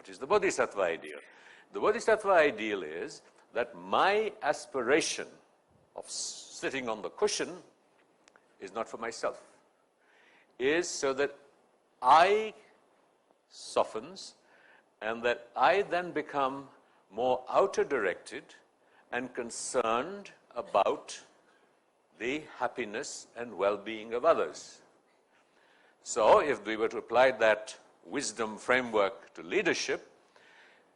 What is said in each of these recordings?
What is the Bodhisattva ideal? The Bodhisattva ideal is that my aspiration of sitting on the cushion is not for myself, is so that I softens and that I then become more outer directed and concerned about the happiness and well-being of others. So if we were to apply that wisdom framework to leadership,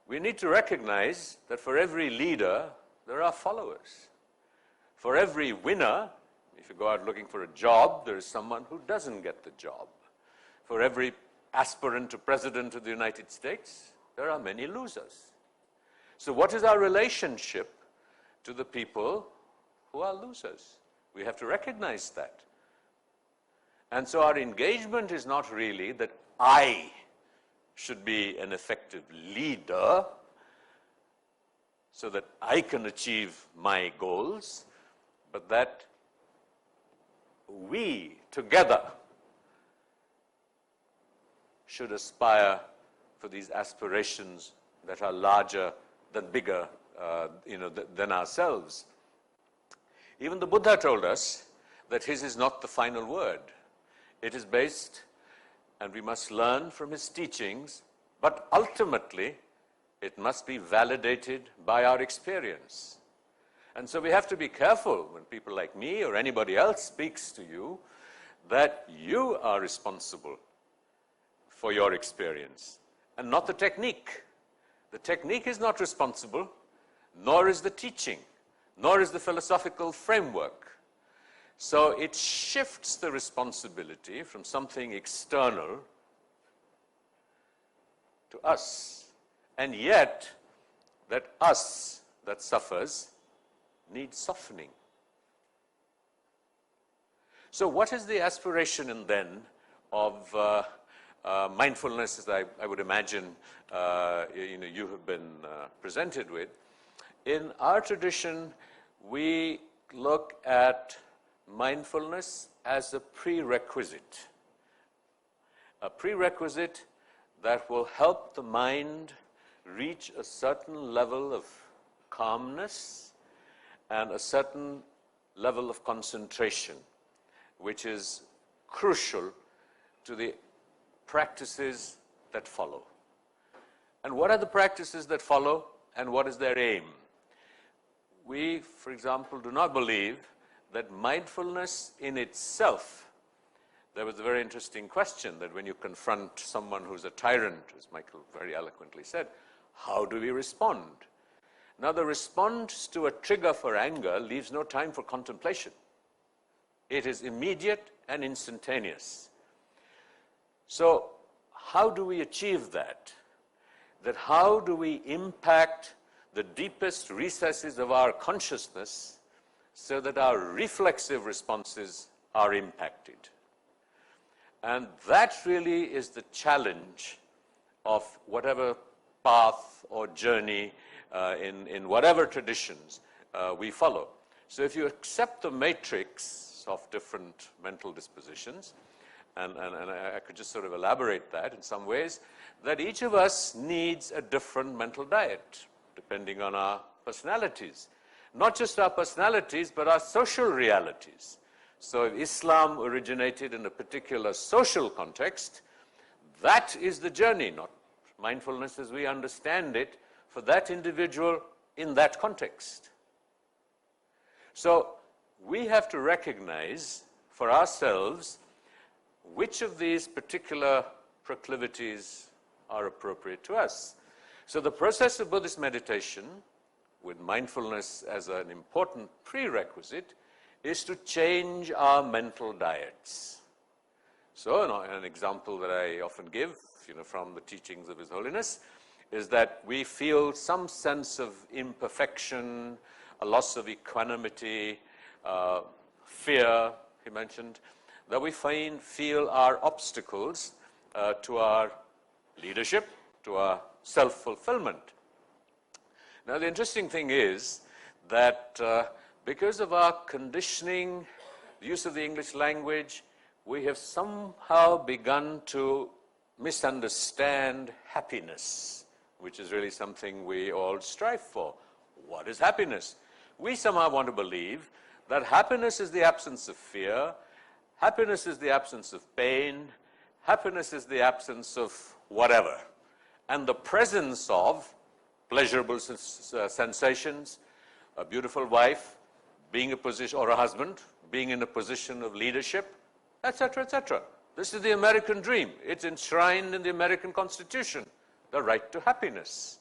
we need to recognize that for every leader, there are followers. For every winner, if you go out looking for a job, there is someone who doesn't get the job. For every aspirant to president of the United States, there are many losers. So what is our relationship to the people who are losers? We have to recognize that. And so our engagement is not really that I should be an effective leader so that I can achieve my goals, but that we together should aspire for these aspirations that are larger than bigger, than ourselves. Even the Buddha told us that his is not the final word. It is based, and we must learn from his teachings, but ultimately it must be validated by our experience. And so we have to be careful when people like me or anybody else speaks to you that you are responsible for your experience and not the technique. The technique is not responsible, nor is the teaching, nor is the philosophical framework. So it shifts the responsibility from something external to us. And yet, that us that suffers needs softening. So what is the aspiration and then of mindfulness, as I would imagine you have been presented with? In our tradition, we look at mindfulness as a prerequisite that will help the mind reach a certain level of calmness and a certain level of concentration, which is crucial to the practices that follow. And what are the practices that follow, and what is their aim? We, for example, do not believe that mindfulness in itself, there was a very interesting question that when you confront someone who's a tyrant, as Michael very eloquently said, how do we respond? Now, the response to a trigger for anger leaves no time for contemplation. It is immediate and instantaneous. So, how do we achieve that? That how do we impact the deepest recesses of our consciousness so that our reflexive responses are impacted? And that really is the challenge of whatever path or journey in whatever traditions we follow. So if you accept the matrix of different mental dispositions, and I could just sort of elaborate that in some ways, that each of us needs a different mental diet, depending on our personalities. Not just our personalities, but our social realities. So if Islam originated in a particular social context, that is the journey, not mindfulness as we understand it, for that individual in that context. So we have to recognize for ourselves which of these particular proclivities are appropriate to us. So the process of Buddhist meditation, with mindfulness as an important prerequisite, is to change our mental diets. So an example that I often give, from the teachings of His Holiness, is that we feel some sense of imperfection, a loss of equanimity, fear, he mentioned, that we feel are obstacles to our leadership, to our self-fulfillment. Now, the interesting thing is that because of our conditioning, the use of the English language, we have somehow begun to misunderstand happiness which is really something we all strive for. What is happiness? We somehow want to believe that happiness is the absence of fear, happiness is the absence of pain, happiness is the absence of whatever, and the presence of pleasurable sensations, a beautiful wife, being a position, or a husband, being in a position of leadership, etc., etc. This is the American dream. It's enshrined in the American Constitution, the right to happiness.